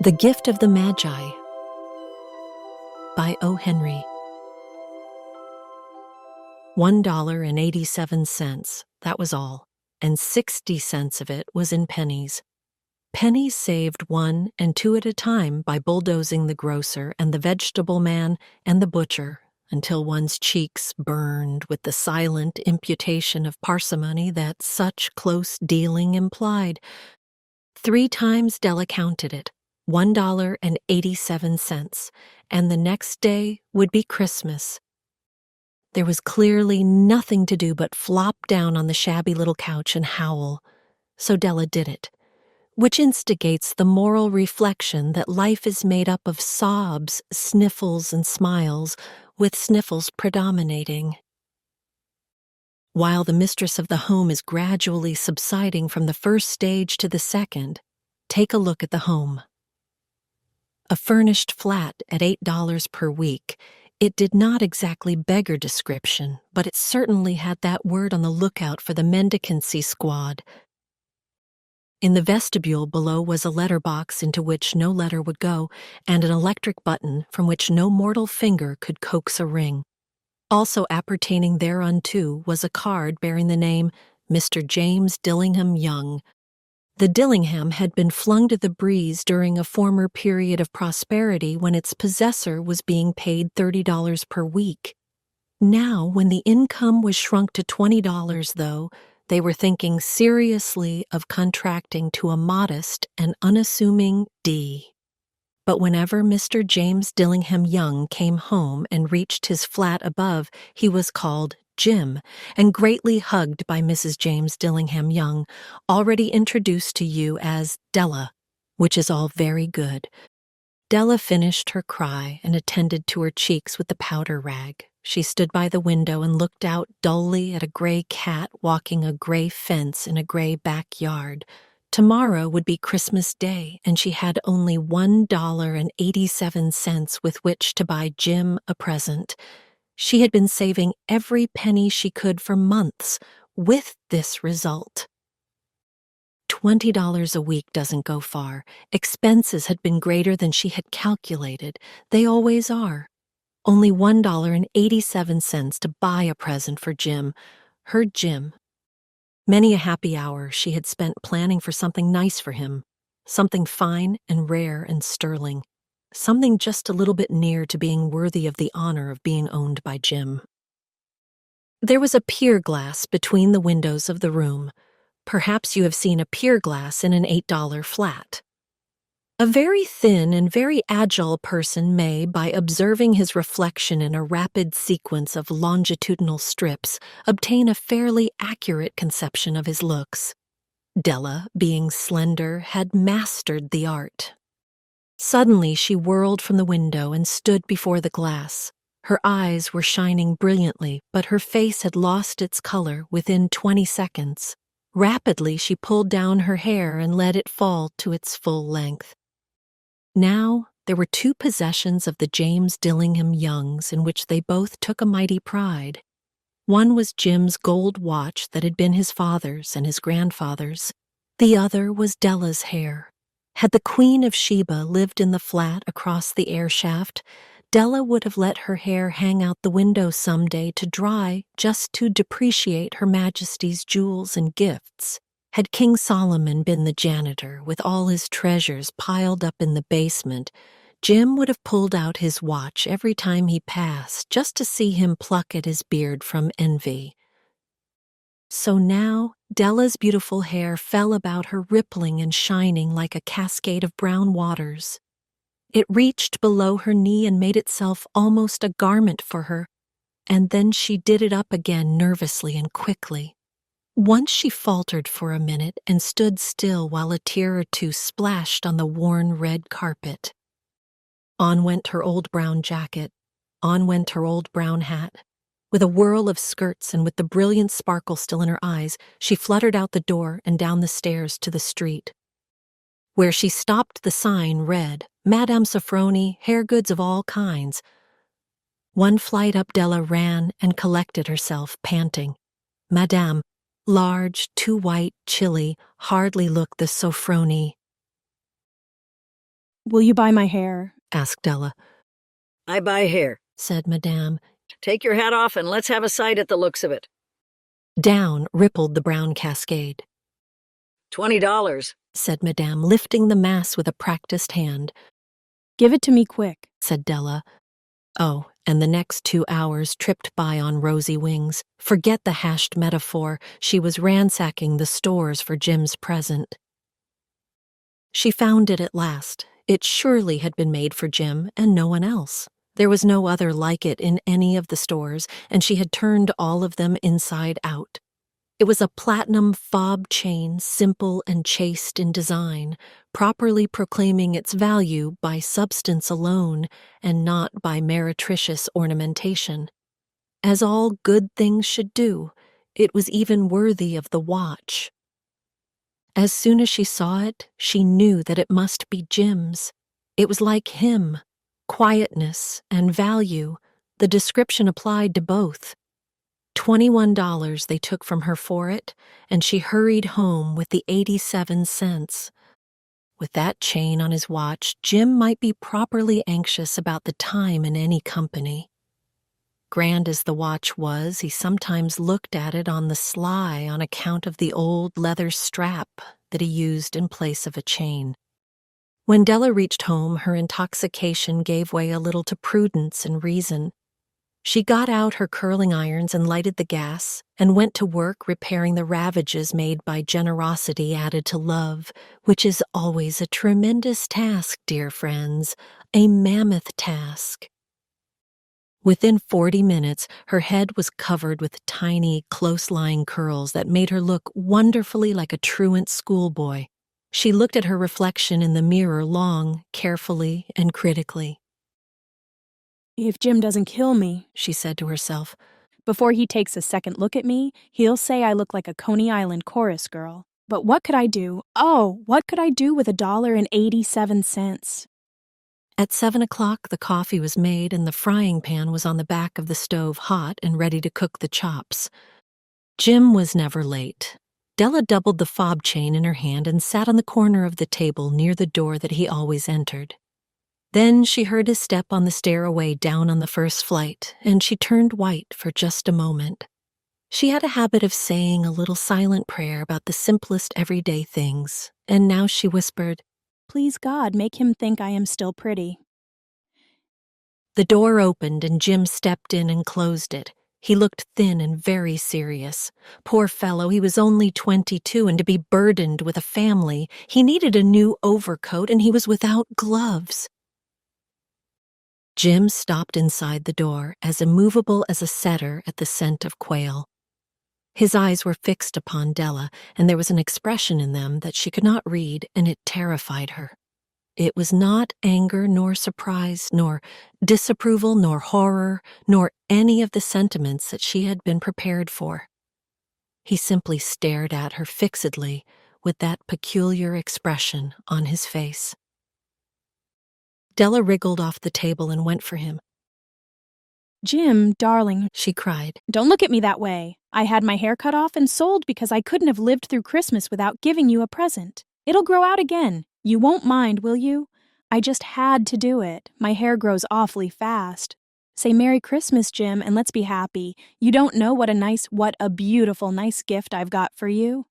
The Gift of the Magi by O. Henry. $1.87, that was all, and 60 cents of it was in pennies. Pennies saved 1 and 2 at a time by bulldozing the grocer and the vegetable man and the butcher until one's cheeks burned with the silent imputation of parsimony that such close dealing implied. 3 times Della counted it. $1.87, and the next day would be Christmas. There was clearly nothing to do but flop down on the shabby little couch and howl, so Della did it, which instigates the moral reflection that life is made up of sobs, sniffles, and smiles, with sniffles predominating. While the mistress of the home is gradually subsiding from the first stage to the second, take a look at the home. A furnished flat at $8 per week, it did not exactly beggar description, but it certainly had that word on the lookout for the mendicancy squad. In the vestibule below was a letter box into which no letter would go, and an electric button from which no mortal finger could coax a ring. Also appertaining thereunto was a card bearing the name Mr. James Dillingham Young. The Dillingham had been flung to the breeze during a former period of prosperity when its possessor was being paid $30 per week. Now, when the income was shrunk to $20, though, they were thinking seriously of contracting to a modest and unassuming D. But whenever Mr. James Dillingham Young came home and reached his flat above, he was called Jim, and greatly hugged by Mrs. James Dillingham Young, already introduced to you as Della, which is all very good. Della finished her cry and attended to her cheeks with the powder rag. She stood by the window and looked out dully at a gray cat walking a gray fence in a gray backyard. Tomorrow would be Christmas Day, and she had only $1.87 with which to buy Jim a present. She had been saving every penny she could for months, with this result. $20 a week doesn't go far. Expenses had been greater than she had calculated. They always are. Only $1.87 to buy a present for Jim, her Jim. Many a happy hour she had spent planning for something nice for him, something fine and rare and sterling. Something just a little bit near to being worthy of the honor of being owned by Jim. There was a pier glass between the windows of the room. Perhaps you have seen a pier glass in an $8 flat. A very thin and very agile person may, by observing his reflection in a rapid sequence of longitudinal strips, obtain a fairly accurate conception of his looks. Della, being slender, had mastered the art. Suddenly she whirled from the window and stood before the glass. Her eyes were shining brilliantly, but her face had lost its color within 20 seconds. Rapidly she pulled down her hair and let it fall to its full length. Now there were 2 possessions of the James Dillingham Youngs in which they both took a mighty pride. One was Jim's gold watch that had been his father's and his grandfather's. The other was Della's hair. Had the Queen of Sheba lived in the flat across the air shaft, Della would have let her hair hang out the window some day to dry just to depreciate Her Majesty's jewels and gifts. Had King Solomon been the janitor with all his treasures piled up in the basement, Jim would have pulled out his watch every time he passed just to see him pluck at his beard from envy. So now Della's beautiful hair fell about her rippling and shining like a cascade of brown waters. It reached below her knee and made itself almost a garment for her, and then she did it up again nervously and quickly. Once she faltered for a minute and stood still while a tear or two splashed on the worn red carpet. On went her old brown jacket, on went her old brown hat. With a whirl of skirts and with the brilliant sparkle still in her eyes, she fluttered out the door and down the stairs to the street. Where she stopped, the sign read, Madame Sofroni, hair goods of all kinds. One flight up Della ran and collected herself, panting. Madame, large, too white, chilly, hardly looked the Sofroni. Will you buy my hair? asked Della. I buy hair, said Madame. Take your hat off and let's have a sight at the looks of it. Down rippled the brown cascade. $20, said Madame, lifting the mass with a practiced hand. Give it to me quick, said Della. Oh, and the next 2 hours tripped by on rosy wings. Forget the hashed metaphor. She was ransacking the stores for Jim's present. She found it at last. It surely had been made for Jim and no one else. There was no other like it in any of the stores, and she had turned all of them inside out. It was a platinum fob chain, simple and chaste in design, properly proclaiming its value by substance alone and not by meretricious ornamentation. As all good things should do, it was even worthy of the watch. As soon as she saw it, she knew that it must be Jim's. It was like him, quietness and value. The description applied to both. $21 they took from her for it, and she hurried home with the 87 cents. With that chain on his watch, Jim might be properly anxious about the time in any company. Grand as the watch was, he sometimes looked at it on the sly on account of the old leather strap that he used in place of a chain. When Della reached home, her intoxication gave way a little to prudence and reason. She got out her curling irons and lighted the gas, and went to work repairing the ravages made by generosity added to love, which is always a tremendous task, dear friends, a mammoth task. Within 40 minutes, her head was covered with tiny, close-lying curls that made her look wonderfully like a truant schoolboy. She looked at her reflection in the mirror long, carefully, and critically. If Jim doesn't kill me, she said to herself, before he takes a second look at me, he'll say I look like a Coney Island chorus girl. But what could I do? Oh, what could I do with $1.87? At 7 o'clock, the coffee was made and the frying pan was on the back of the stove hot and ready to cook the chops. Jim was never late. Della doubled the fob chain in her hand and sat on the corner of the table near the door that he always entered. Then she heard his step on the stairway down on the first flight, and she turned white for just a moment. She had a habit of saying a little silent prayer about the simplest everyday things, and now she whispered, Please God, make him think I am still pretty. The door opened and Jim stepped in and closed it. He looked thin and very serious. Poor fellow, he was only 22, and to be burdened with a family, he needed a new overcoat and he was without gloves. Jim stopped inside the door, as immovable as a setter at the scent of quail. His eyes were fixed upon Della, and there was an expression in them that she could not read, and it terrified her. It was not anger, nor surprise, nor disapproval, nor horror, nor any of the sentiments that she had been prepared for. He simply stared at her fixedly with that peculiar expression on his face. Della wriggled off the table and went for him. Jim, darling, she cried. Don't look at me that way. I had my hair cut off and sold because I couldn't have lived through Christmas without giving you a present. It'll grow out again. You won't mind, will you? I just had to do it. My hair grows awfully fast. Say Merry Christmas, Jim, and let's be happy. You don't know what a beautiful, nice gift I've got for you.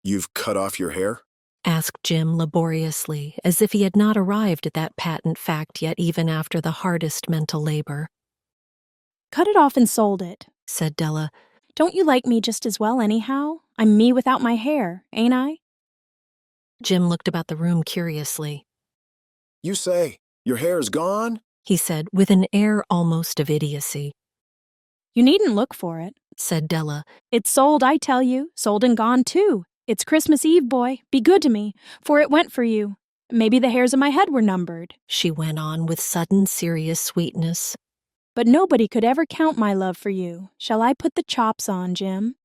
You've cut off your hair? Asked Jim laboriously, as if he had not arrived at that patent fact yet even after the hardest mental labor. Cut it off and sold it, said Della. Don't you like me just as well anyhow? I'm me without my hair, ain't I? Jim looked about the room curiously. You say, your hair's gone? He said, with an air almost of idiocy. You needn't look for it, said Della. It's sold, I tell you, sold and gone too. It's Christmas Eve, boy. Be good to me, for it went for you. Maybe the hairs of my head were numbered, she went on with sudden serious sweetness. But nobody could ever count my love for you. Shall I put the chops on, Jim?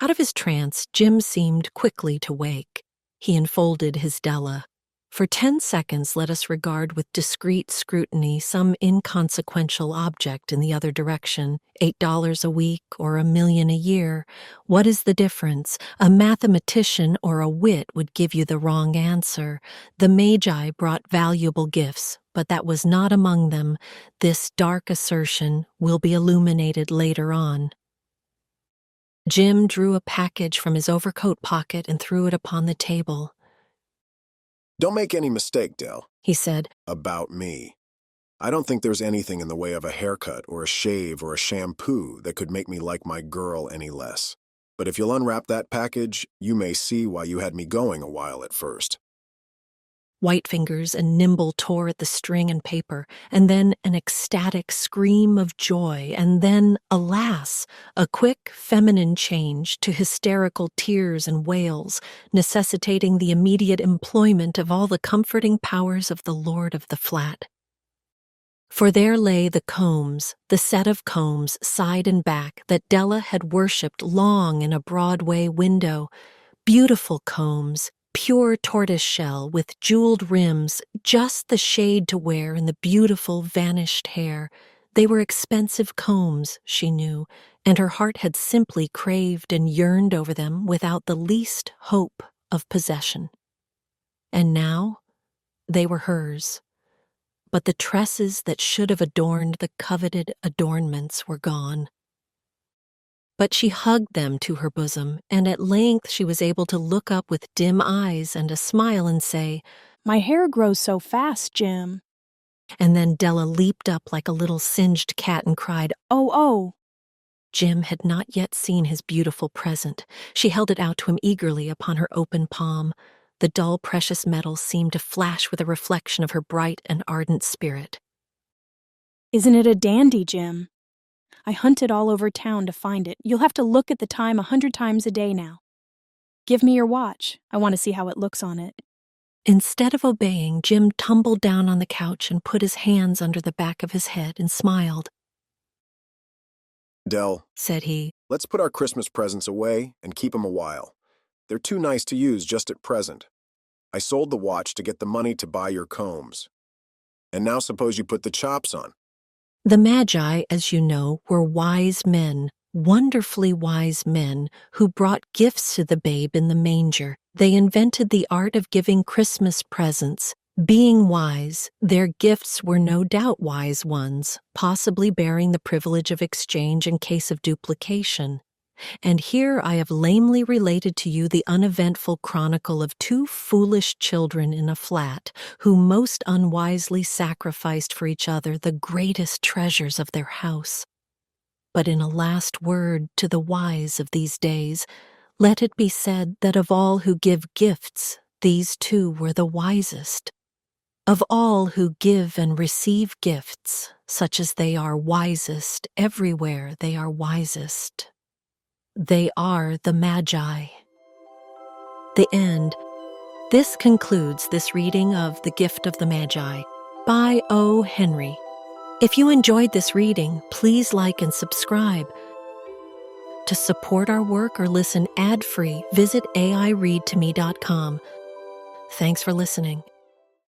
Out of his trance, Jim seemed quickly to wake. He enfolded his Della. For 10 seconds, let us regard with discreet scrutiny some inconsequential object in the other direction, $8 a week or $1 million a year. What is the difference? A mathematician or a wit would give you the wrong answer. The Magi brought valuable gifts, but that was not among them. This dark assertion will be illuminated later on. Jim drew a package from his overcoat pocket and threw it upon the table. Don't make any mistake, Dell, He said, about me. I don't think there's anything in the way of a haircut or a shave or a shampoo that could make me like my girl any less. But if you'll unwrap that package, you may see why you had me going a while at first. White fingers and nimble tore at the string and paper, and then an ecstatic scream of joy, and then, alas, a quick feminine change to hysterical tears and wails, necessitating the immediate employment of all the comforting powers of the lord of the flat. For there lay the combs, the set of combs, side and back, that Della had worshipped long in a Broadway window. Beautiful combs, pure tortoiseshell with jeweled rims, just the shade to wear in the beautiful vanished hair. They were expensive combs, she knew, and her heart had simply craved and yearned over them without the least hope of possession. And now they were hers. But the tresses that should have adorned the coveted adornments were gone. But she hugged them to her bosom, and at length she was able to look up with dim eyes and a smile and say, My hair grows so fast, Jim. and then Della leaped up like a little singed cat and cried, Oh, oh. Jim had not yet seen his beautiful present. She held it out to him eagerly upon her open palm. The dull, precious metal seemed to flash with a reflection of her bright and ardent spirit. Isn't it a dandy, Jim? I hunted all over town to find it. You'll have to look at the time 100 times a day now. Give me your watch. I want to see how it looks on it. Instead of obeying, Jim tumbled down on the couch and put his hands under the back of his head and smiled. Dell, Said he, let's put our Christmas presents away and keep them a while. They're too nice to use just at present. I sold the watch to get the money to buy your combs. And now suppose you put the chops on. The Magi, as you know, were wise men, wonderfully wise men, who brought gifts to the babe in the manger. They invented the art of giving Christmas presents. Being wise, their gifts were no doubt wise ones, possibly bearing the privilege of exchange in case of duplication. And here I have lamely related to you the uneventful chronicle of two foolish children in a flat who most unwisely sacrificed for each other the greatest treasures of their house. But in a last word to the wise of these days, let it be said that of all who give gifts, these two were the wisest. Of all who give and receive gifts, such as they are wisest, everywhere they are wisest. They are the Magi. The end. This concludes this reading of The Gift of the Magi by O. Henry. If you enjoyed this reading, please like and subscribe. To support our work or listen ad-free, visit aireadtome.com. Thanks for listening.